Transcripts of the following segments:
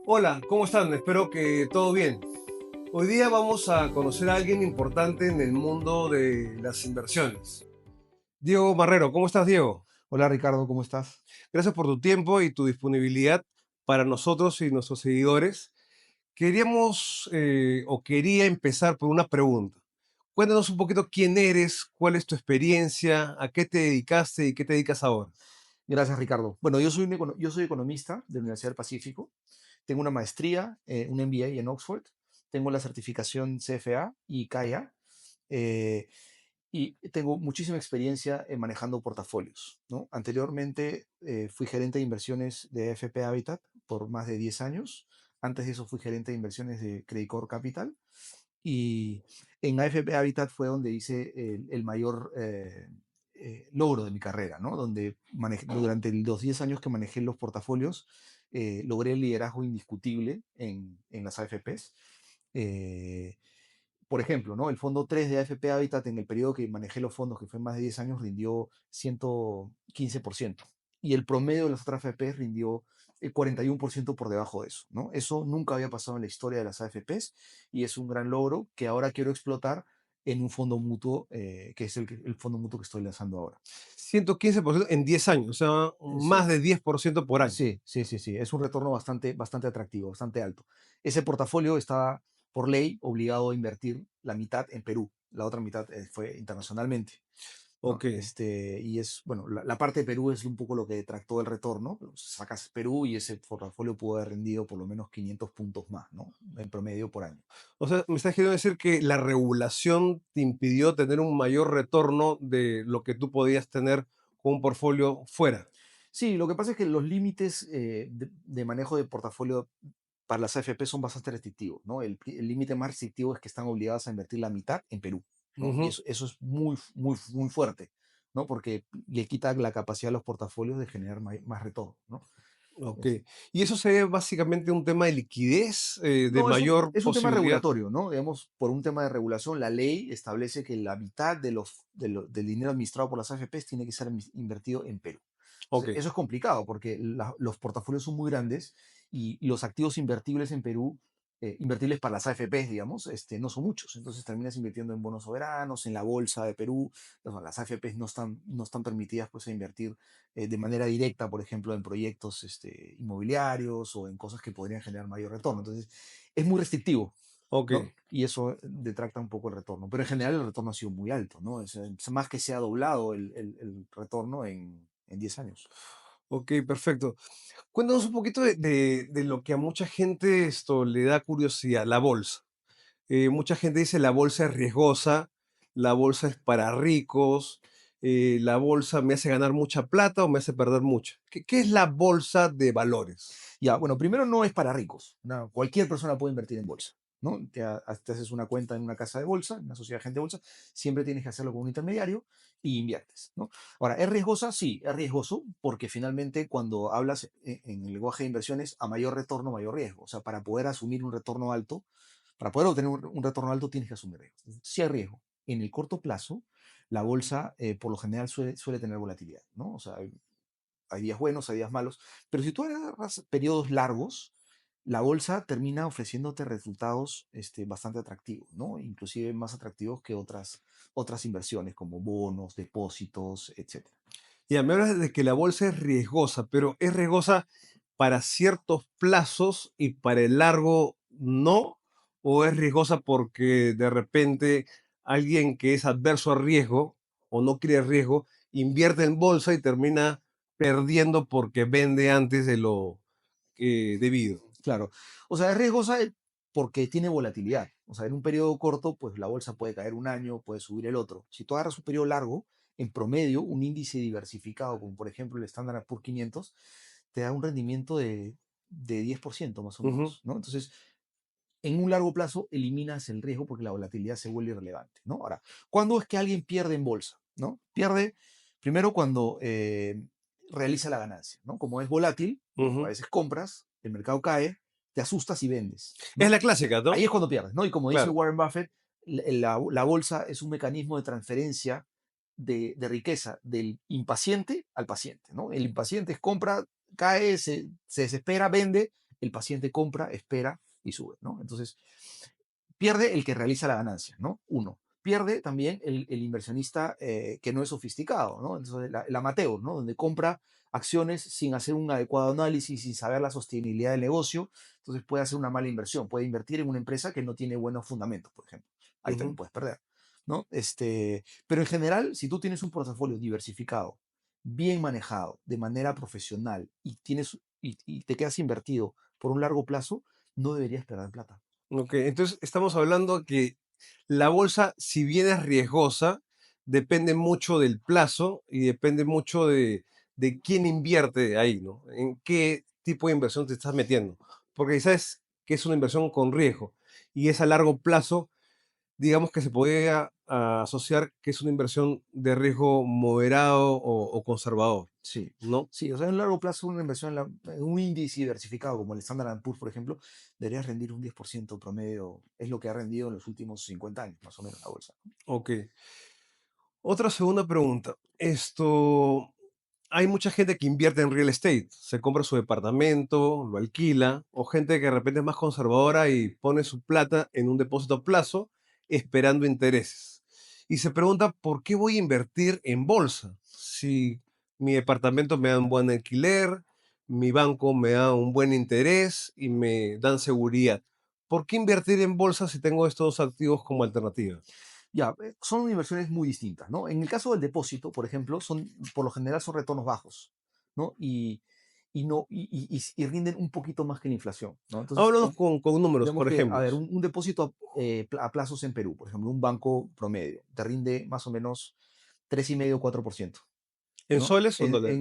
Hola, ¿cómo están? Espero que todo bien. Hoy día vamos a conocer a alguien importante en el mundo de las inversiones. Diego Marrero, ¿cómo estás, Diego? Hola Ricardo, ¿cómo estás? Gracias por tu tiempo y tu disponibilidad para nosotros y nuestros seguidores. Quería empezar por una pregunta. Cuéntanos un poquito quién eres, cuál es tu experiencia, a qué te dedicaste y qué te dedicas ahora. Gracias Ricardo. Bueno, yo soy economista de la Universidad del Pacífico. Tengo una maestría, un MBA en Oxford. Tengo la certificación CFA y CAIA. eh, y tengo muchísima experiencia en manejando portafolios, ¿no? Anteriormente fui gerente de inversiones de AFP Habitat por más de 10 años. Antes de eso fui gerente de inversiones de Credit Corp Capital. Y en AFP Habitat fue donde hice el mayor logro de mi carrera, ¿no? Donde durante los 10 años que manejé los portafolios, logré el liderazgo indiscutible en las AFPs. Eh, por ejemplo, ¿no? El fondo 3 de AFP Habitat en el periodo que manejé los fondos, que fue más de 10 años, rindió 115%. Y el promedio de las otras AFPs rindió 41% por debajo de eso, ¿no? Eso nunca había pasado en la historia de las AFPs y es un gran logro que ahora quiero explotar en un fondo mutuo, que es el fondo mutuo que estoy lanzando ahora. 115% en 10 años, o sea, más Sí, de 10% por año. sí, sí, sí, sí. Es un retorno bastante atractivo, bastante alto. Ese portafolio está por ley obligado a invertir la mitad en Perú, la otra mitad fue internacionalmente, ¿no? Ok. Y es, bueno, la parte de Perú es un poco lo que detractó el retorno. Pero sacas Perú y ese portafolio pudo haber rendido por lo menos 500 puntos más, ¿no? En promedio por año. O sea, me estás queriendo decir que la regulación te impidió tener un mayor retorno de lo que tú podías tener con un portfolio fuera. Sí, lo que pasa es que los límites de manejo de portafolio para las AFP son bastante restrictivos, ¿no? El límite más restrictivo es que están obligadas a invertir la mitad en Perú, ¿no? Y Ujú. eso es muy fuerte, ¿no? Porque le quita la capacidad a los portafolios de generar más retorno, ¿no? Ok. Es- Y eso se ve básicamente un tema de liquidez, de no, mayor es un tema posibilidad. regulatorio, ¿no? Digamos, por un tema de regulación, la ley establece que la mitad del dinero administrado por las AFPs tiene que ser invertido en Perú. Ok. Entonces, eso es complicado porque los portafolios son muy grandes y los activos invertibles en Perú, invertibles para las AFPs, digamos, no son muchos. Entonces terminas invirtiendo en bonos soberanos, en la bolsa de Perú. Las AFPs no están permitidas pues, a invertir de manera directa, por ejemplo, en proyectos inmobiliarios o en cosas que podrían generar mayor retorno. Entonces, es muy restrictivo, Ok. ¿no? Y eso detracta un poco el retorno. Pero en general el retorno ha sido muy alto, ¿no? Es más que se ha doblado el retorno en 10 años. Ok, perfecto. Cuéntanos un poquito de lo que a mucha gente esto le da curiosidad, la bolsa. Mucha gente dice la bolsa es riesgosa, la bolsa es para ricos, la bolsa me hace ganar mucha plata o me hace perder mucha. ¿Qué es la bolsa de valores? Ya, bueno, primero no es para ricos. No, cualquier persona puede invertir en bolsa, ¿no? Te haces una cuenta en una casa de bolsa, en una sociedad de gente de bolsa, siempre tienes que hacerlo con un intermediario y inviertes, ¿no? Ahora, ¿es riesgosa? Sí, es riesgoso porque finalmente cuando hablas en el lenguaje de inversiones, a mayor retorno, mayor riesgo. O sea, para poder asumir un retorno alto, para poder obtener un retorno alto, tienes que asumir riesgo. Sí hay riesgo. En el corto plazo, la bolsa por lo general suele tener volatilidad, ¿no? O sea, hay días buenos, hay días malos, pero si tú agarras periodos largos, la bolsa termina ofreciéndote resultados bastante atractivos, ¿no? Inclusive más atractivos que otras inversiones como bonos, depósitos, etcétera. Y me hablas de que la bolsa es riesgosa, pero ¿es riesgosa para ciertos plazos y para el largo no? ¿O es riesgosa porque de repente alguien que es adverso al riesgo o no quiere riesgo invierte en bolsa y termina perdiendo porque vende antes de lo debido? Claro. O sea, es riesgosa porque tiene volatilidad. O sea, en un periodo corto, pues la bolsa puede caer un año, puede subir el otro. Si tú agarras un periodo largo, en promedio, un índice diversificado, como por ejemplo el Standard Poor's 500, te da un rendimiento de 10% más o Ujú. menos, ¿no? Entonces, en un largo plazo eliminas el riesgo porque la volatilidad se vuelve irrelevante, ¿no? Ahora, ¿cuándo es que alguien pierde en bolsa? ¿No? Pierde primero cuando realiza la ganancia, ¿no? Como es volátil, ¿no? A Ujú. veces compras, el mercado cae, te asustas y vendes, Es ¿no? la clásica, Ahí ¿no? es cuando pierdes, ¿no? Y como dice Claro. Warren Buffett, la bolsa es un mecanismo de transferencia de riqueza del impaciente al paciente, ¿no? El impaciente compra, cae, se desespera, vende el paciente compra, espera y sube, ¿no? Entonces, pierde el que realiza la ganancia, ¿no? Uno. Pierde también el inversionista que no es sofisticado, ¿no? Entonces, el amateur, ¿no? Donde compra acciones sin hacer un adecuado análisis, sin saber la sostenibilidad del negocio, entonces puede hacer una mala inversión, puede invertir en una empresa que no tiene buenos fundamentos, por ejemplo. Ahí también Ujú. puedes perder, ¿no? Pero en general, si tú tienes un portafolio diversificado, bien manejado, de manera profesional y te quedas invertido por un largo plazo, no deberías perder plata. Ok, entonces estamos hablando que la bolsa, si bien es riesgosa, depende mucho del plazo y depende mucho de quién invierte ahí, ¿no? En qué tipo de inversión te estás metiendo. Porque sabes que es una inversión con riesgo y es a largo plazo, digamos que se podría asociar que es una inversión de riesgo moderado o conservador, Sí, ¿no? sí, o sea, en el largo plazo una inversión en un índice diversificado como el Standard Poor's, por ejemplo, debería rendir un 10% promedio, es lo que ha rendido en los últimos 50 años, más o menos, la bolsa. Ok. Otra segunda pregunta. Hay mucha gente que invierte en real estate, se compra su departamento, lo alquila, o gente que de repente es más conservadora y pone su plata en un depósito a plazo esperando intereses. Y se pregunta, ¿por qué voy a invertir en bolsa? Si mi departamento me da un buen alquiler, mi banco me da un buen interés y me dan seguridad. ¿Por qué invertir en bolsa si tengo estos activos como alternativa? Ya, son inversiones muy distintas, ¿no? En el caso del depósito, por ejemplo, por lo general son retornos bajos, ¿no? Y rinden un poquito más que la inflación, ¿no? Entonces, Háblanos con números, digamos por que, a ver, ejemplos. un depósito a plazos en Perú, por ejemplo, un banco promedio, te rinde más o menos 3,5 4%. ¿En ¿No? soles o en dólares?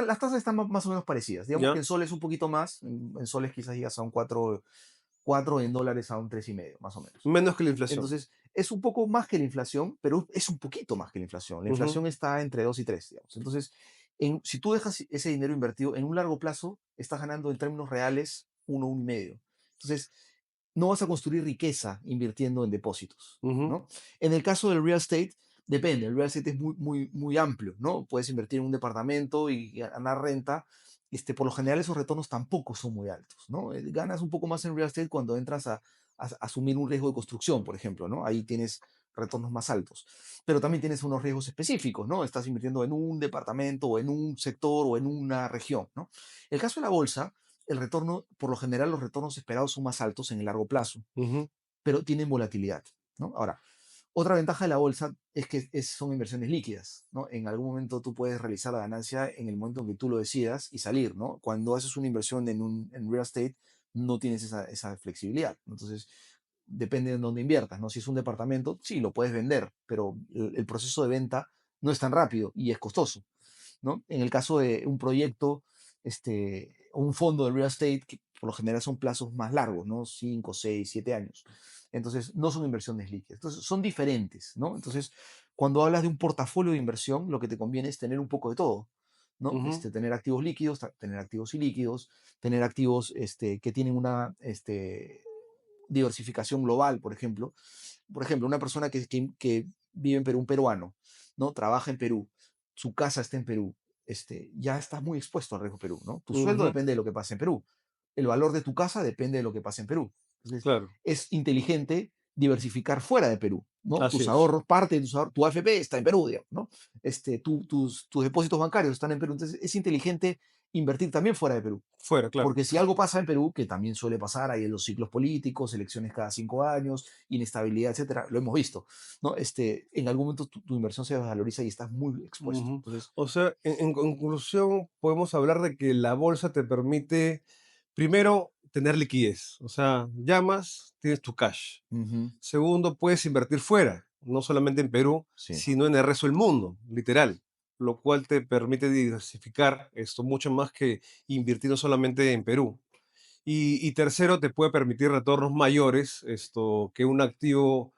Las tasas están más o menos parecidas. Digamos que ¿Ya? en soles un poquito más, en soles quizás llegas a un 4 en dólares a un 3,5 más o menos. Menos que la inflación. Entonces, es un poco más que la inflación, pero es un poquito más que la inflación. La Ujú, inflación está entre 2 y 3 digamos. Entonces, si tú dejas ese dinero invertido en un largo plazo, estás ganando en términos reales 1, 1,5. Entonces, no vas a construir riqueza invirtiendo en depósitos, ujú, ¿no? En el caso del real estate, depende. El real estate es muy, muy, muy amplio, ¿no? Puedes invertir en un departamento y ganar renta. Por lo general, esos retornos tampoco son muy altos, ¿no? Ganas un poco más en real estate cuando entras a asumir un riesgo de construcción, por ejemplo, ¿no? Ahí tienes retornos más altos. Pero también tienes unos riesgos específicos, ¿no? Estás invirtiendo en un departamento o en un sector o en una región, ¿no? El caso de la bolsa, el retorno, por lo general, los retornos esperados son más altos en el largo plazo, ujú, pero tienen volatilidad, ¿no? Ahora, otra ventaja de la bolsa es que son inversiones líquidas, ¿no? En algún momento tú puedes realizar la ganancia en el momento en que tú lo decidas y salir, ¿no? Cuando haces una inversión en real estate, no tienes esa flexibilidad. Entonces, depende de dónde inviertas, ¿no? Si es un departamento, sí, lo puedes vender, pero el proceso de venta no es tan rápido y es costoso, ¿no? En el caso de un proyecto, o un fondo de real estate, que por lo general son plazos más largos, ¿no? 5, 6, 7 años. Entonces, no son inversiones líquidas. Entonces, son diferentes, ¿no? Entonces, cuando hablas de un portafolio de inversión, lo que te conviene es tener un poco de todo, ¿no? ujú, Tener activos líquidos, tener activos ilíquidos, tener activos que tienen una diversificación global, por ejemplo. Por ejemplo, una persona que vive en Perú, un peruano, ¿no? Trabaja en Perú, su casa está en Perú, ya estás muy expuesto al riesgo Perú, ¿no? Tu sueldo ujú, depende de lo que pase en Perú. El valor de tu casa depende de lo que pase en Perú. Entonces, claro, es inteligente diversificar fuera de Perú, ¿no? así Tus es. ahorros, parte de tus ahorros, tu AFP está en Perú, digamos, ¿no? Tus depósitos bancarios están en Perú. Entonces, es inteligente invertir también fuera de Perú. Fuera, claro. Porque si algo pasa en Perú, que también suele pasar, hay en los ciclos políticos, elecciones cada 5 años, inestabilidad, etcétera, lo hemos visto, ¿no? En algún momento tu inversión se valoriza y estás muy expuesto. Ujú. Entonces, O sea, en conclusión, podemos hablar de que la bolsa te permite, primero, tener liquidez. O sea, llamas, tienes tu cash. ujú, Segundo, puedes invertir fuera, no solamente en Perú, sí. sino en el resto del mundo, literal, lo cual te permite diversificar esto mucho más que invirtiendo solamente en Perú. Y tercero, te puede permitir retornos mayores, esto, que un activo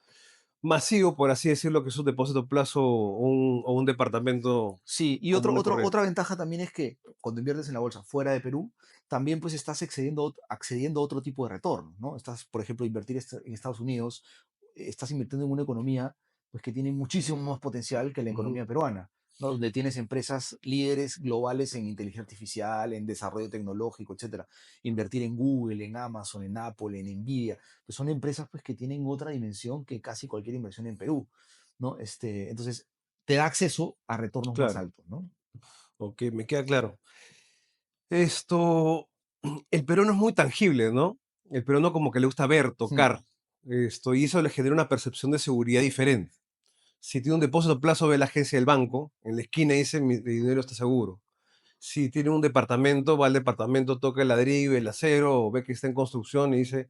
masivo, por así decirlo, que es un depósito a plazo o un departamento Sí, y común y corriente. otra ventaja también es que cuando inviertes en la bolsa fuera de Perú, también pues estás accediendo a otro tipo de retorno, ¿no? Estás, por ejemplo, invertir en Estados Unidos, estás invirtiendo en una economía pues que tiene muchísimo más potencial que la Ujú, economía peruana. ¿no? Donde tienes empresas líderes globales en inteligencia artificial, en desarrollo tecnológico, etcétera. Invertir en Google, en Amazon, en Apple, en Nvidia, pues son empresas pues, que tienen otra dimensión que casi cualquier inversión en Perú, ¿no? Entonces, te da acceso a retornos más Claro, altos, ¿no? ok, me queda claro. Esto, el peruano es muy tangible, ¿no? El peruano como que le gusta ver, Mm, tocar, y eso le genera una percepción de seguridad diferente. Si tiene un depósito a plazo, ve la agencia del banco, en la esquina dice, mi dinero está seguro. Si tiene un departamento, va al departamento, toca el ladrillo, el acero, o ve que está en construcción y dice,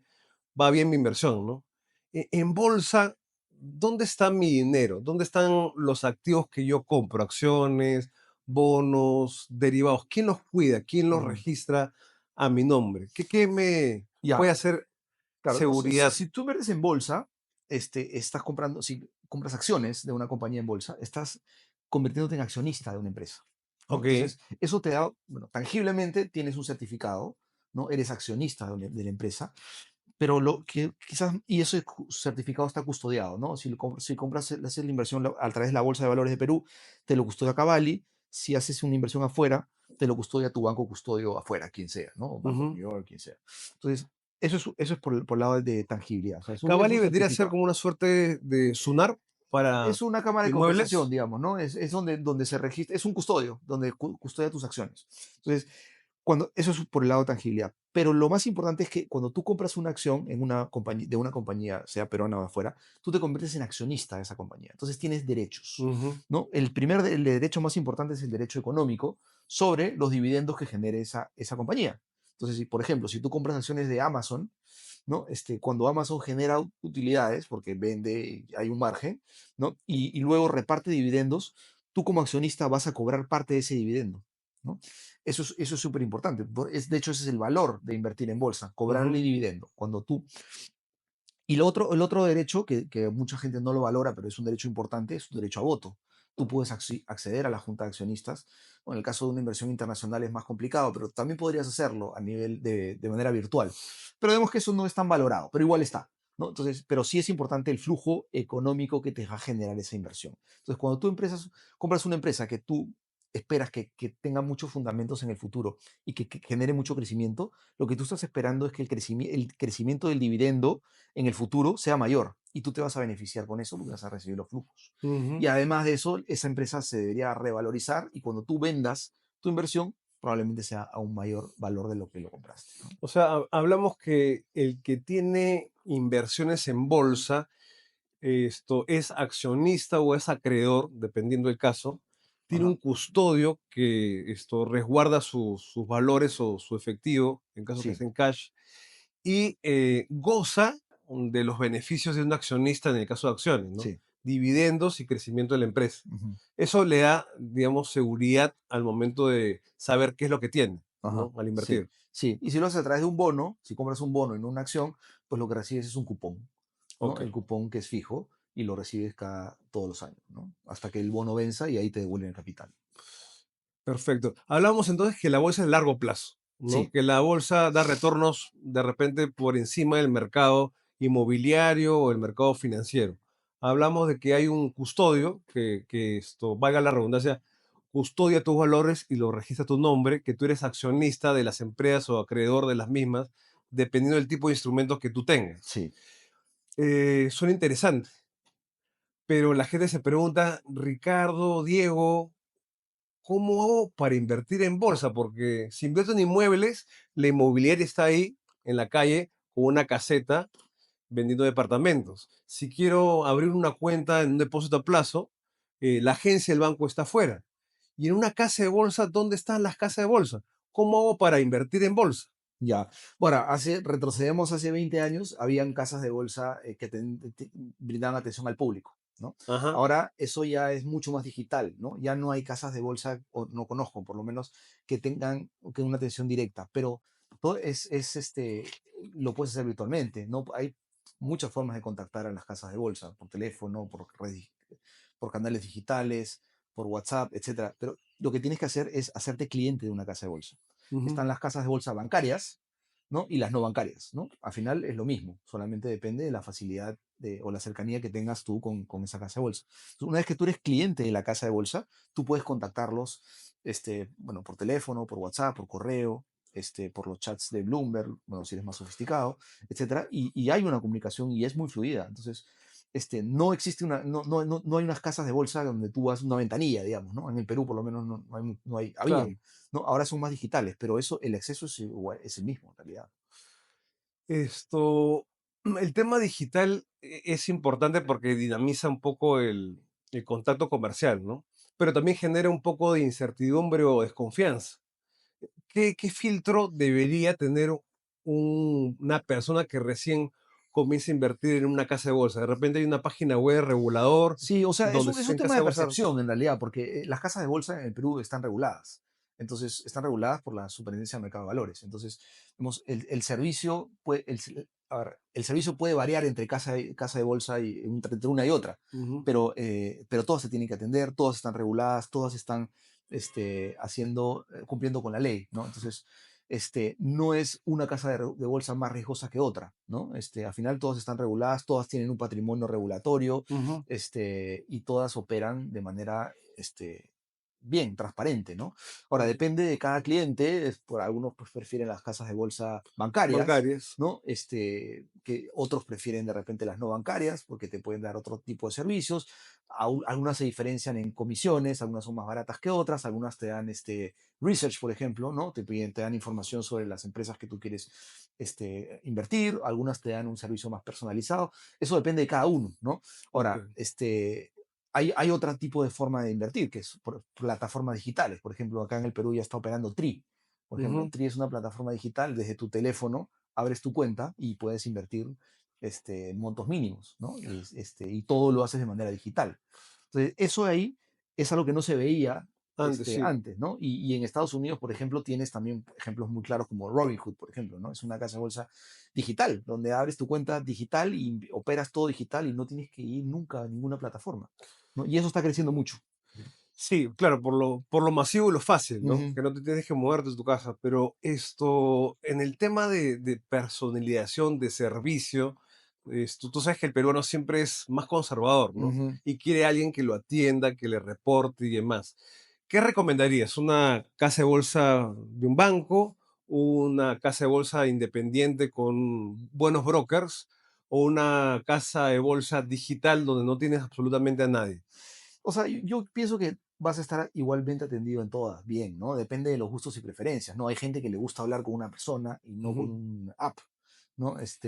va bien mi inversión, ¿no? En bolsa, ¿dónde está mi dinero? ¿Dónde están los activos que yo compro? Acciones, bonos, derivados. ¿Quién los cuida? ¿Quién los mm. registra a mi nombre? ¿Qué me Ya, puede hacer claro, no, seguridad? si tú inviertes en bolsa, estás comprando, si compras acciones de una compañía en bolsa, estás convirtiéndote en accionista de una empresa, ¿no? Ok. Entonces, eso te da, bueno, tangiblemente tienes un certificado, ¿no? Eres accionista de la empresa, pero lo que quizás, y ese certificado está custodiado, ¿no? Si compras, haces la inversión a través de la Bolsa de Valores de Perú, te lo custodia Cavalli. Si haces una inversión afuera, te lo custodia tu banco custodio afuera, quien sea, ¿no? Banco of Ujú. New York, quien sea. Entonces, eso es por el lado de tangibilidad. O sea, es un Cavalli vendría a ser certificado. como una suerte de Sunar para Es una cámara de compensación, inmuebles. digamos, ¿no? Es donde se registra, es un custodio, donde custodia tus acciones. Entonces, eso es por el lado de tangibilidad. Pero lo más importante es que cuando tú compras una acción en una compañía, de una compañía, sea peruana o de afuera, tú te conviertes en accionista de esa compañía. Entonces tienes derechos, Ujú, ¿no? El derecho más importante es el derecho económico sobre los dividendos que genere esa compañía. Entonces, si, por ejemplo, si tú compras acciones de Amazon, ¿no? Cuando Amazon genera utilidades, porque vende, hay un margen, ¿no? Y luego reparte dividendos, tú como accionista vas a cobrar parte de ese dividendo, ¿no? Eso es súper importante. De hecho, ese es el valor de invertir en bolsa, cobrarle ujú, dividendo. Cuando tú y el otro derecho, que mucha gente no lo valora, pero es un derecho importante, es un derecho a voto. Tú puedes acceder a la junta de accionistas. Bueno, en el caso de una inversión internacional es más complicado, pero también podrías hacerlo a nivel de manera virtual. Pero vemos que eso no es tan valorado, pero igual está, ¿no? Entonces, pero sí es importante el flujo económico que te va a generar esa inversión. Entonces, cuando tú compras una empresa que tú esperas que tenga muchos fundamentos en el futuro y que genere mucho crecimiento, lo que tú estás esperando es que el crecimiento del dividendo en el futuro sea mayor y tú te vas a beneficiar con eso porque vas a recibir los flujos. Y ujú. además de eso, esa empresa se debería revalorizar y cuando tú vendas tu inversión, probablemente sea a un mayor valor de lo que lo compraste, ¿no? O sea, hablamos que el que tiene inversiones en bolsa, esto es accionista o es acreedor, dependiendo del caso, tiene Ajá. un custodio que esto resguarda sus valores o su efectivo, en caso que Sí, sea en cash, y goza de los beneficios de un accionista en el caso de acciones, ¿no? sí. Dividendos y crecimiento de la empresa. Ujú. Eso le da, digamos, seguridad al momento de saber qué es lo que tiene, Ajá. ¿no? Al Sí, invertir. sí. Y si lo haces a través de un bono, si compras un bono y no una acción, pues lo que recibes es un cupón, ¿no? Ok. El cupón que es fijo y lo recibes todos los años, ¿no? Hasta que el bono venza y ahí te devuelven el capital. Perfecto. Hablamos entonces que la bolsa es de largo plazo, ¿no? Sí, Que la bolsa da retornos de repente por encima del mercado inmobiliario o el mercado financiero. Hablamos de que hay un custodio que esto, valga la redundancia, custodia tus valores y lo registra tu nombre, que tú eres accionista de las empresas o acreedor de las mismas, dependiendo del tipo de instrumentos que tú tengas. sí. Suena interesante, pero la gente se pregunta, Ricardo, Diego, ¿cómo hago para invertir en bolsa? Porque si invierto en inmuebles, la inmobiliaria está ahí en la calle con una caseta vendiendo departamentos. Si quiero abrir una cuenta en un depósito a plazo, la agencia del banco está afuera. Y en una casa de bolsa, ¿dónde están las casas de bolsa? ¿Cómo hago para invertir en bolsa? Ya. Bueno, retrocedemos hace 20 años, habían casas de bolsa que brindaban atención al público, ¿no? Ajá, Ahora eso ya es mucho más digital, ¿no? Ya no hay casas de bolsa, o no conozco por lo menos, que tengan una atención directa, pero todo lo puedes hacer virtualmente, ¿no? Hay muchas formas de contactar a las casas de bolsa, por teléfono, por canales digitales, por WhatsApp, etcétera. Pero lo que tienes que hacer es hacerte cliente de una casa de bolsa. ujú, Están las casas de bolsa bancarias, ¿no? Y las no bancarias, ¿no? Al final es lo mismo, solamente depende de la facilidad o la cercanía que tengas tú con esa casa de bolsa. Entonces, una vez que tú eres cliente de la casa de bolsa, tú puedes contactarlos, bueno, por teléfono, por WhatsApp, por correo, por los chats de Bloomberg, bueno, si eres más sofisticado, etcétera, y hay una comunicación y es muy fluida. Entonces, no existe no hay unas casas de bolsa donde tú vas una ventanilla, digamos, ¿no? En el Perú por lo menos Claro. habían, ¿no? Ahora son más digitales, pero eso, el acceso es el mismo en realidad. Esto, el tema digital es importante porque dinamiza un poco el contacto comercial, ¿no? Pero también genera un poco de incertidumbre o desconfianza. ¿Qué filtro debería tener una persona que recién comienza a invertir en una casa de bolsa? De repente hay una página web regulador Sí, o sea, donde es se un en tema casa de de bolsa. percepción en realidad, porque las casas de bolsa en el Perú están reguladas. Entonces, están reguladas por la Superintendencia del Mercado de Valores. Entonces, el servicio puede, a ver, el servicio puede variar entre casa de bolsa y entre una y otra, Ujú, pero todas se tienen que atender, todas están reguladas, todas están cumpliendo con la ley, ¿no? Entonces, no es una casa de bolsa más riesgosa que otra, ¿no? Al final todas están reguladas, todas tienen un patrimonio regulatorio, ujú, y todas operan de manera bien, transparente, ¿no? Ahora, ujú. depende de cada cliente, por algunos pues, prefieren las casas de bolsa bancarias, Bancarias. ¿no? Que otros prefieren de repente las no bancarias porque te pueden dar otro tipo de servicios. Algunas se diferencian en comisiones, algunas son más baratas que otras, algunas te dan research, por ejemplo, ¿no? Te dan información sobre las empresas que tú quieres invertir, algunas te dan un servicio más personalizado. Eso depende de cada uno, ¿no? Ok. Ahora, hay otro tipo de forma de invertir, que es por plataformas digitales. Por ejemplo, acá en el Perú ya está operando Tri. Por ejemplo, Ujú, Tri es una plataforma digital, desde tu teléfono abres tu cuenta y puedes invertir montos mínimos, ¿no? Y todo lo haces de manera digital. Entonces, eso ahí es algo que no se veía antes, sí. antes, ¿no? Y en Estados Unidos, por ejemplo, tienes también ejemplos muy claros como Robinhood, por ejemplo, ¿no? Es una casa de bolsa digital, donde abres tu cuenta digital y operas todo digital y no tienes que ir nunca a ninguna plataforma, ¿no? Y eso está creciendo mucho. Sí, claro, por lo masivo y lo fácil, ¿no? Ujú, Que no te tienes que moverte de tu casa. Pero esto, en el tema de personalización, de servicio, tú sabes que el peruano siempre es más conservador, ¿no? ujú. Y quiere alguien que lo atienda, que le reporte y demás. ¿Qué recomendarías? ¿Una casa de bolsa de un banco? ¿Una casa de bolsa independiente con buenos brokers? ¿O una casa de bolsa digital donde no tienes absolutamente a nadie? O sea, yo pienso que vas a estar igualmente atendido en todas, bien, ¿no? Depende de los gustos y preferencias, ¿no? Hay gente que le gusta hablar con una persona y no con Ujú, un app, ¿no? Es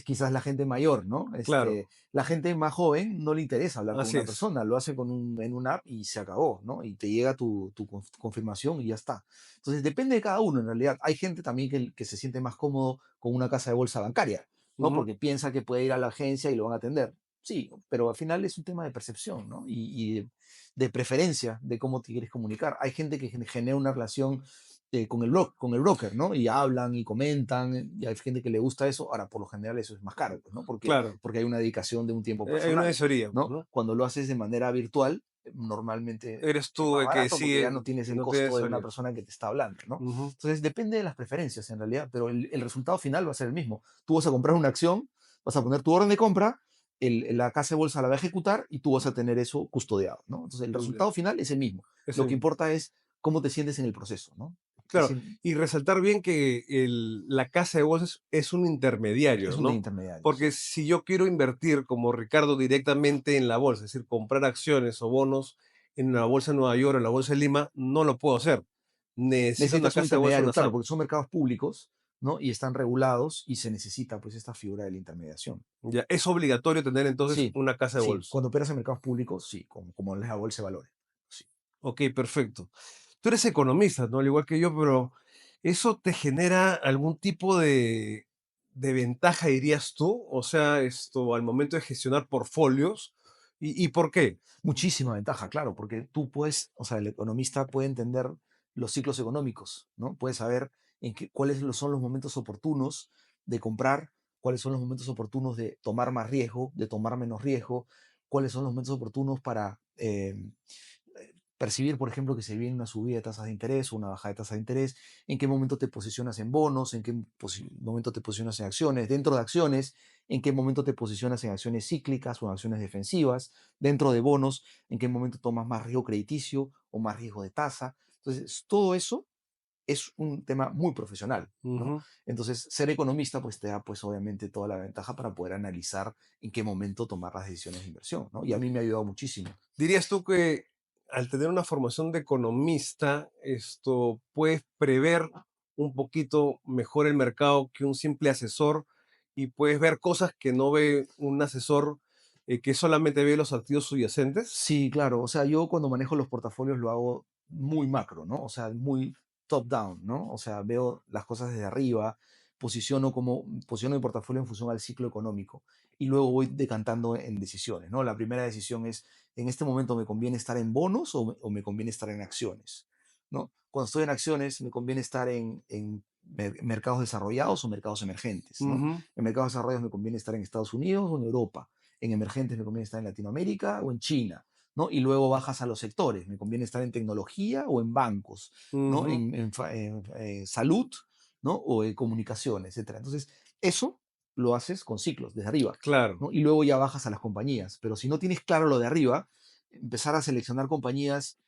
quizás la gente mayor, ¿no? claro, La gente más joven no le interesa hablar con así una es. persona, lo hace en un app y se acabó, ¿no? Y te llega tu confirmación y ya está. Entonces, depende de cada uno, en realidad. Hay gente también que se siente más cómodo con una casa de bolsa bancaria, ¿no? Ujú, Porque piensa que puede ir a la agencia y lo van a atender. Sí, pero al final es un tema de percepción, ¿no? Y de preferencia de cómo te quieres comunicar. Hay gente que genera una relación con el broker, ¿no? Y hablan y comentan, y hay gente que le gusta eso. Ahora, por lo general, eso es más caro, pues, ¿no? claro, Porque hay una dedicación de un tiempo hay una personal, asesoría, pues, ¿no? ¿no? Cuando lo haces de manera virtual, normalmente Eres es tú más el que barato porque ya decide no tienes y el no tiene costo de una asesoría. persona que te está hablando, ¿no? Ujú, Entonces, depende de las preferencias en realidad, pero el resultado final va a ser el mismo. Tú vas a comprar una acción, vas a poner tu orden de compra, la casa de bolsa la va a ejecutar y tú vas a tener eso custodiado, ¿no? Entonces, el ya, resultado final es el mismo. Lo ese que mismo. importa es cómo te sientes en el proceso, ¿no? Es, Claro, y resaltar bien que la casa de bolsas es un es intermediario, un ¿no? intermediario, sí. Porque si yo quiero invertir como Ricardo directamente en la bolsa, es decir, comprar acciones o bonos en la bolsa de Nueva York o en la bolsa de Lima, no lo puedo hacer. Necesito una Necesitas un casa de bolsa, intermediario, una claro, SAP. porque son mercados públicos, ¿no? Y están regulados y se necesita, pues, esta figura de la intermediación. Ya, es obligatorio tener entonces Sí, una casa de sí, bolsa. cuando operas en mercados públicos, sí, como la bolsa de valores. Sí. Ok, perfecto. Tú eres economista, ¿no? Al igual que yo, pero ¿eso te genera algún tipo de ventaja, dirías tú? O sea, al momento de gestionar portfolios. ¿Y por qué? Muchísima ventaja, claro, porque tú puedes, o sea, el economista puede entender los ciclos económicos, ¿no? Puede saber cuáles son los momentos oportunos de comprar, cuáles son los momentos oportunos de tomar más riesgo, de tomar menos riesgo, cuáles son los momentos oportunos para percibir, por ejemplo, que se viene una subida de tasas de interés o una bajada de tasas de interés, en qué momento te posicionas en bonos, en qué momento te posicionas en acciones, dentro de acciones, en qué momento te posicionas en acciones cíclicas o en acciones defensivas, dentro de bonos, en qué momento tomas más riesgo crediticio o más riesgo de tasa. Entonces, todo eso es un tema muy profesional, ¿no? Ujú. Entonces, ser economista, pues te da, pues obviamente, toda la ventaja para poder analizar en qué momento tomar las decisiones de inversión, ¿no? Y a mí me ha ayudado muchísimo. ¿Dirías tú que al tener una formación de economista, esto puedes prever un poquito mejor el mercado que un simple asesor y puedes ver cosas que no ve un asesor que solamente ve los activos subyacentes? Sí, claro. O sea, yo cuando manejo los portafolios lo hago muy macro, ¿no? O sea, muy top down, ¿no? O sea, veo las cosas desde arriba, posiciono mi portafolio en función al ciclo económico y luego voy decantando en decisiones, ¿no? La primera decisión es, ¿en este momento me conviene estar en bonos o me conviene estar en acciones? ¿No? Cuando estoy en acciones, me conviene estar en mercados desarrollados o mercados emergentes, ¿no? Ujú, En mercados desarrollados me conviene estar en Estados Unidos o en Europa. En emergentes me conviene estar en Latinoamérica o en China. ¿No? Y luego bajas a los sectores. Me conviene estar en tecnología o en bancos, ¿no? ujú, En salud, ¿no? O en comunicaciones, etcétera. Entonces, eso lo haces con ciclos, desde arriba, claro. ¿no? Y luego ya bajas a las compañías. Pero si no tienes claro lo de arriba, empezar a seleccionar compañías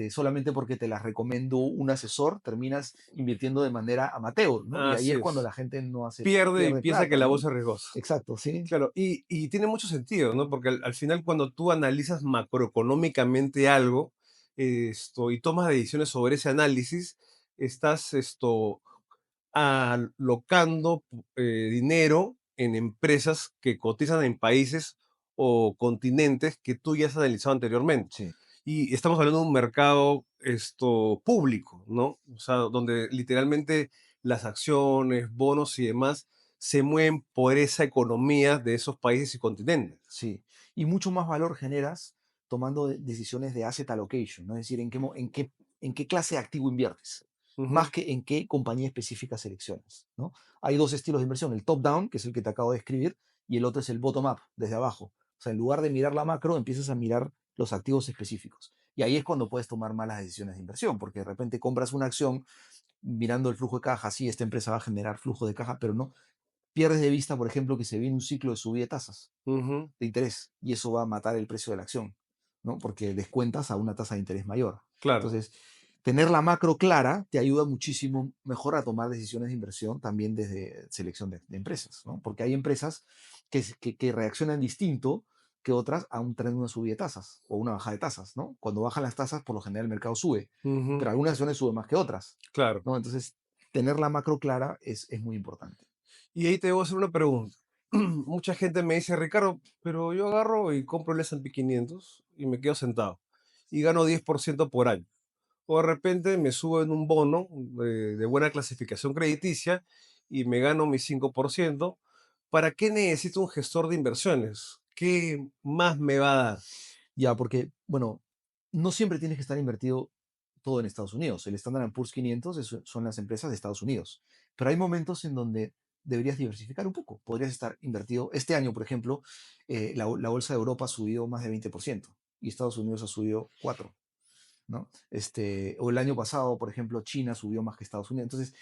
solamente porque te las recomendó un asesor, terminas invirtiendo de manera amateur, ¿no? Y ahí Así es cuando es. la gente no hace, Pierde y pierde piensa que plata, la ¿no? bolsa es riesgosa. Exacto, sí, Claro, y tiene mucho sentido, ¿no? Porque al final cuando tú analizas macroeconómicamente algo, y tomas decisiones sobre ese análisis, estás alocando dinero en empresas que cotizan en países o continentes que tú ya has analizado anteriormente. sí, Y estamos hablando de un mercado público, ¿no? O sea, donde literalmente las acciones, bonos y demás se mueven por esa economía de esos países y continentes. sí. Y mucho más valor generas tomando decisiones de asset allocation, ¿no? Es decir, en qué clase de activo inviertes, más Ujú, que en qué compañía específica seleccionas, ¿no? Hay dos estilos de inversión, el top-down, que es el que te acabo de describir, y el otro es el bottom-up, desde abajo. O sea, en lugar de mirar la macro, empiezas a mirar los activos específicos. Y ahí es cuando puedes tomar malas decisiones de inversión, porque de repente compras una acción mirando el flujo de caja, sí, esta empresa va a generar flujo de caja, pero no pierdes de vista, por ejemplo, que se viene un ciclo de subida de tasas ujú, de interés y eso va a matar el precio de la acción, ¿no? Porque descuentas a una tasa de interés mayor. claro. Entonces, tener la macro clara te ayuda muchísimo mejor a tomar decisiones de inversión también desde selección de empresas, ¿no? Porque hay empresas que reaccionan distinto que otras a un tren de una subida de tasas o una bajada de tasas, ¿no? Cuando bajan las tasas, por lo general el mercado sube, Ujú, pero algunas acciones suben más que otras, claro. ¿no? Entonces, tener la macro clara es muy importante. Y ahí te voy a hacer una pregunta. Mucha gente me dice, Ricardo, pero yo agarro y compro el S&P 500 y me quedo sentado y gano 10% por año. O de repente me subo en un bono de buena clasificación crediticia y me gano mi 5%. ¿Para qué necesito un gestor de inversiones? ¿Qué más me va a dar? Ya, porque, bueno, no siempre tienes que estar invertido todo en Estados Unidos. El Standard Poor's 500 son las empresas de Estados Unidos. Pero hay momentos en donde deberías diversificar un poco. Podrías estar invertido. Este año, por ejemplo, la bolsa de Europa ha subido más de 20% y Estados Unidos ha subido 4%. ¿No? O el año pasado, por ejemplo, China subió más que Estados Unidos. Entonces,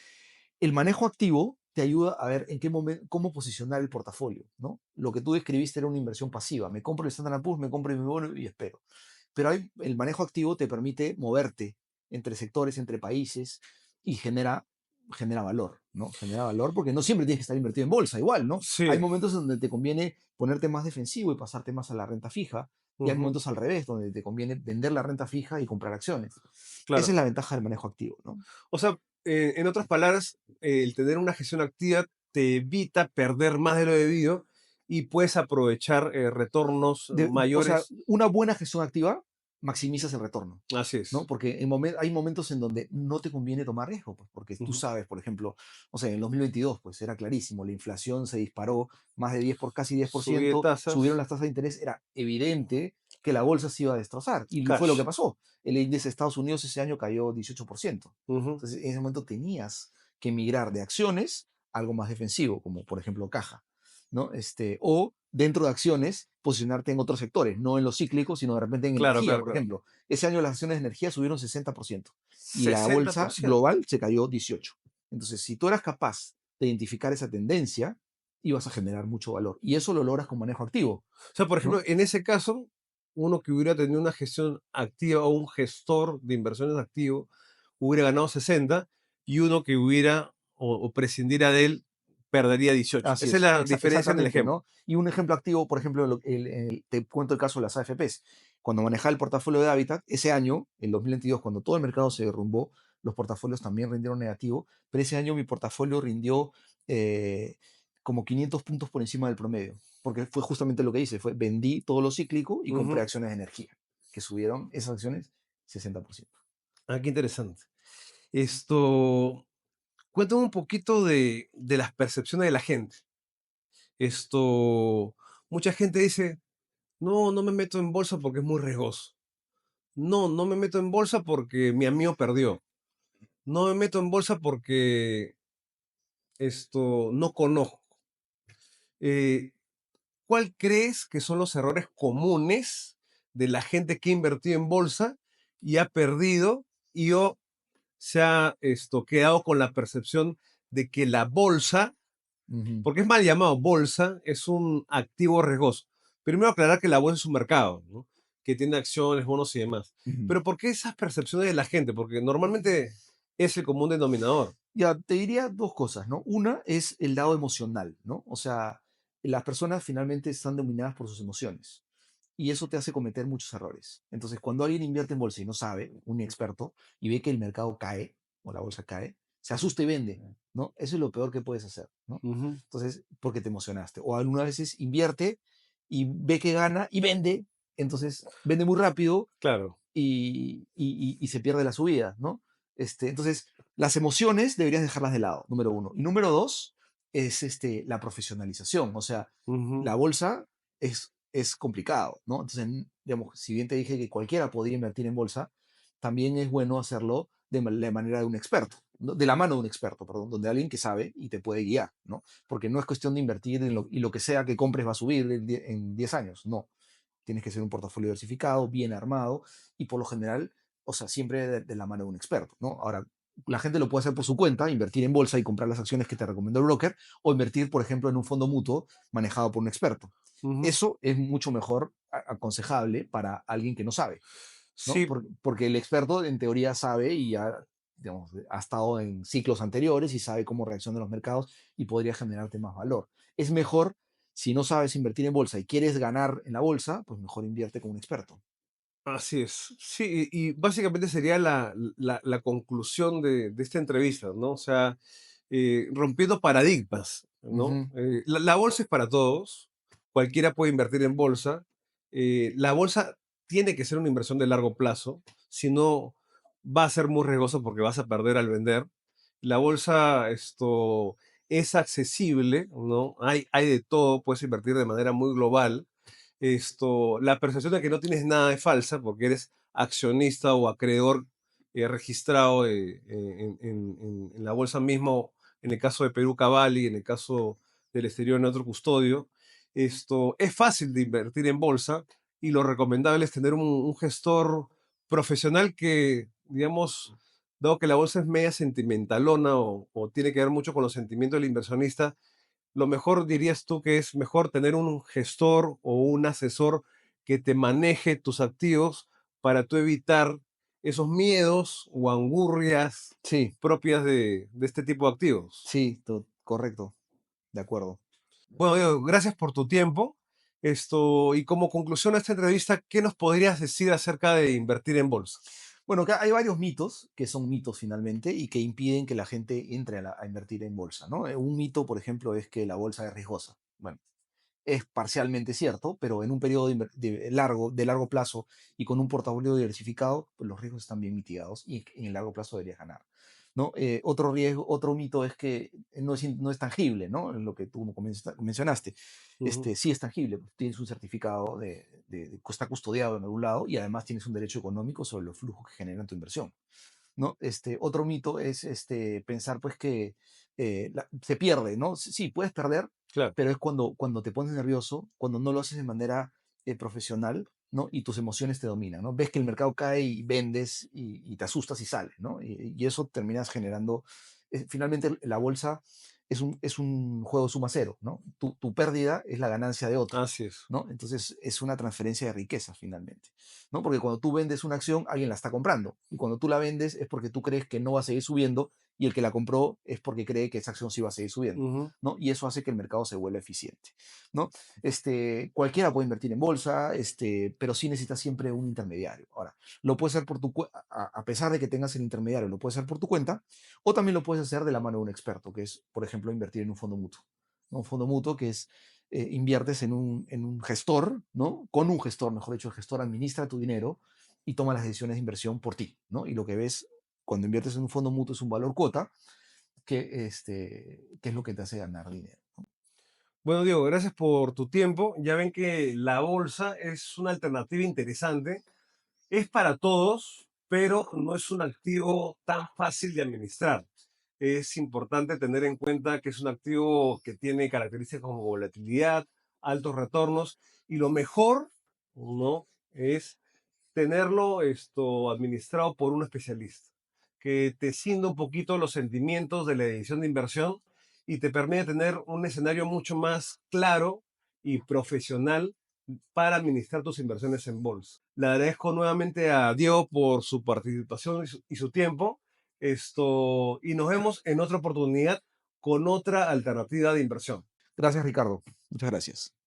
el manejo activo te ayuda a ver en qué momento, cómo posicionar el portafolio, ¿no? Lo que tú describiste era una inversión pasiva. Me compro el Standard Poor's, me compro mi bono y espero. Pero el manejo activo te permite moverte entre sectores, entre países y genera valor, ¿no? Genera valor porque no siempre tienes que estar invertido en bolsa, igual, ¿no? Hay Sí, momentos donde te conviene ponerte más defensivo y pasarte más a la renta fija, y hay ujú, momentos al revés, donde te conviene vender la renta fija y comprar acciones. Esa claro. es la ventaja del manejo activo, ¿no? O sea, en otras palabras, el tener una gestión activa te evita perder más de lo debido y puedes aprovechar retornos O sea, mayores. una buena gestión activa maximizas el retorno, Así ¿no? es. Porque hay momentos en donde no te conviene tomar riesgo, pues, porque tú Ujú. sabes, por ejemplo, o sea, en el 2022, pues era clarísimo, la inflación se disparó más de 10 por casi diez por Subí de ciento, subieron tasas. las tasas de interés, era evidente que la bolsa se iba a destrozar, y fue lo que Cash. pasó. El índice de Estados Unidos ese año cayó 18%. Ujú, Entonces, en ese momento tenías que migrar de acciones a algo más defensivo, como por ejemplo caja, ¿no? O dentro de acciones, posicionarte en otros sectores, no en los cíclicos, sino de repente en Claro, energía, claro, por claro. ejemplo. Ese año las acciones de energía subieron 60% y la sesenta por bolsa ciento global se cayó 18%. Entonces, si tú eras capaz de identificar esa tendencia, ibas a generar mucho valor. Y eso lo logras con manejo activo, O sea, por ejemplo, ¿no? en ese caso, uno que hubiera tenido una gestión activa o un gestor de inversiones activo hubiera ganado 60 y uno que hubiera o prescindiera de él perdería 18. Así Esa es es, la diferencia en el exactamente, ejemplo. ¿no? Y un ejemplo activo, por ejemplo, te cuento el caso de las AFPs. Cuando manejaba el portafolio de Habitat, ese año, en 2022, cuando todo el mercado se derrumbó, los portafolios también rindieron negativo, pero ese año mi portafolio rindió eh, como 500 puntos por encima del promedio, porque fue justamente lo que hice, fue vendí todo lo cíclico y compré Ujú. acciones de energía, que subieron esas acciones 60%. Ah, qué interesante. Esto, cuéntame un poquito de las percepciones de la gente. Esto, mucha gente dice, no, no me meto en bolsa porque es muy riesgoso. No, no me meto en bolsa porque mi amigo perdió. No me meto en bolsa porque no conozco. Eh, ¿Cuál crees que son los errores comunes de la gente que ha invertido en bolsa y ha perdido o se ha quedado con la percepción de que la bolsa, Ujú, porque es mal llamado bolsa, es un activo riesgoso? Primero aclarar que la bolsa es un mercado, ¿no? Que tiene acciones, bonos y demás. ujú. Pero ¿por qué esas percepciones de la gente? Porque normalmente es el común denominador. Ya, te diría dos cosas, ¿no? Una es el lado emocional, ¿no? O sea, las personas finalmente están dominadas por sus emociones y eso te hace cometer muchos errores. Entonces, cuando alguien invierte en bolsa y no sabe, un experto, y ve que el mercado cae o la bolsa cae, se asusta y vende, ¿no? Eso es lo peor que puedes hacer, ¿no? Ujú. Entonces, porque te emocionaste. O algunas veces invierte y ve que gana y vende, entonces vende muy rápido Claro. y se pierde la subida, ¿no? Entonces, las emociones deberías dejarlas de lado, número uno. Y número dos es la profesionalización. O sea, Ujú. la bolsa es complicado, ¿no? Entonces, digamos, si bien te dije que cualquiera podría invertir en bolsa, también es bueno hacerlo de manera de un experto, ¿no? De la mano de un experto, perdón, donde alguien que sabe y te puede guiar, ¿no? Porque no es cuestión de invertir y lo que sea que compres va a subir en 10 años, no. Tienes que ser un portafolio diversificado, bien armado y por lo general, o sea, siempre de la mano de un experto, ¿no? Ahora, la gente lo puede hacer por su cuenta, invertir en bolsa y comprar las acciones que te recomendó el broker, o invertir, por ejemplo, en un fondo mutuo manejado por un experto. Ujú. Eso es mucho mejor aconsejable para alguien que no sabe, ¿no? Sí, Porque el experto en teoría sabe y ya, digamos, ha estado en ciclos anteriores y sabe cómo reaccionan los mercados y podría generarte más valor. Es mejor, si no sabes invertir en bolsa y quieres ganar en la bolsa, pues mejor invierte con un experto. así es. Sí, y básicamente sería la conclusión de esta entrevista, ¿no? O sea, rompiendo paradigmas, ¿no? Ujú, La bolsa es para todos, cualquiera puede invertir en bolsa. La bolsa tiene que ser una inversión de largo plazo, si no va a ser muy riesgoso porque vas a perder al vender. La bolsa, es accesible, ¿no? Hay de todo, puedes invertir de manera muy global. La percepción de que no tienes nada es falsa porque eres accionista o acreedor registrado en la bolsa mismo, en el caso de Perú Cavalli, en el caso del exterior en otro custodio. Es fácil de invertir en bolsa y lo recomendable es tener un gestor profesional que, digamos, dado que la bolsa es media sentimentalona o tiene que ver mucho con los sentimientos del inversionista, lo mejor dirías tú que es mejor tener un gestor o un asesor que te maneje tus activos para tú evitar esos miedos o angurrias sí, propias de este tipo de activos. sí, correcto, de acuerdo. Bueno, Diego, gracias por tu tiempo. Y como conclusión a esta entrevista, ¿qué nos podrías decir acerca de invertir en bolsa? Bueno, acá hay varios mitos que son mitos finalmente y que impiden que la gente entre a invertir en bolsa, ¿no? Un mito, por ejemplo, es que la bolsa es riesgosa. Bueno, es parcialmente cierto, pero en un periodo de largo plazo y con un portafolio diversificado, pues los riesgos están bien mitigados y en el largo plazo deberías ganar, ¿no? Otro riesgo, otro mito es que no es tangible, ¿no? Lo que tú mencionaste. Ujú. Sí es tangible, pues, tienes un certificado que está custodiado en algún lado y además tienes un derecho económico sobre los flujos que genera tu inversión. ¿No? Otro mito es pensar pues que se pierde, ¿no? Sí, puedes perder, claro. pero es cuando te pones nervioso, cuando no lo haces de manera profesional, ¿no? Y tus emociones te dominan, ¿no? Ves que el mercado cae y vendes y te asustas y sales, ¿no? Y eso terminas generando, finalmente la bolsa es un juego suma cero, ¿no? Tu pérdida es la ganancia de otro, Así es. ¿no? Entonces es una transferencia de riqueza finalmente, ¿no? Porque cuando tú vendes una acción, alguien la está comprando. Y cuando tú la vendes es porque tú crees que no va a seguir subiendo y el que la compró es porque cree que esa acción sí va a seguir subiendo, Ujú. ¿no? Y eso hace que el mercado se vuelva eficiente, ¿no? Cualquiera puede invertir en bolsa, pero sí necesita siempre un intermediario. Ahora, lo puedes hacer por a pesar de que tengas el intermediario, lo puedes hacer por tu cuenta, o también lo puedes hacer de la mano de un experto, que es, por ejemplo, invertir en un fondo mutuo, ¿no? Un fondo mutuo que es, inviertes en un gestor, ¿no? Con un gestor, mejor dicho, el gestor administra tu dinero y toma las decisiones de inversión por ti, ¿no? Y lo que ves cuando inviertes en un fondo mutuo es un valor cuota que es lo que te hace ganar dinero. Bueno, Diego, gracias por tu tiempo. Ya ven que la bolsa es una alternativa interesante. Es para todos, pero no es un activo tan fácil de administrar. Es importante tener en cuenta que es un activo que tiene características como volatilidad, altos retornos y lo mejor, ¿no? Es tenerlo administrado por un especialista que te cienda un poquito los sentimientos de la decisión de inversión y te permite tener un escenario mucho más claro y profesional para administrar tus inversiones en bolsa. Le agradezco nuevamente a Diego por su participación y su tiempo. Y nos vemos en otra oportunidad con otra alternativa de inversión. Gracias, Ricardo. Muchas gracias.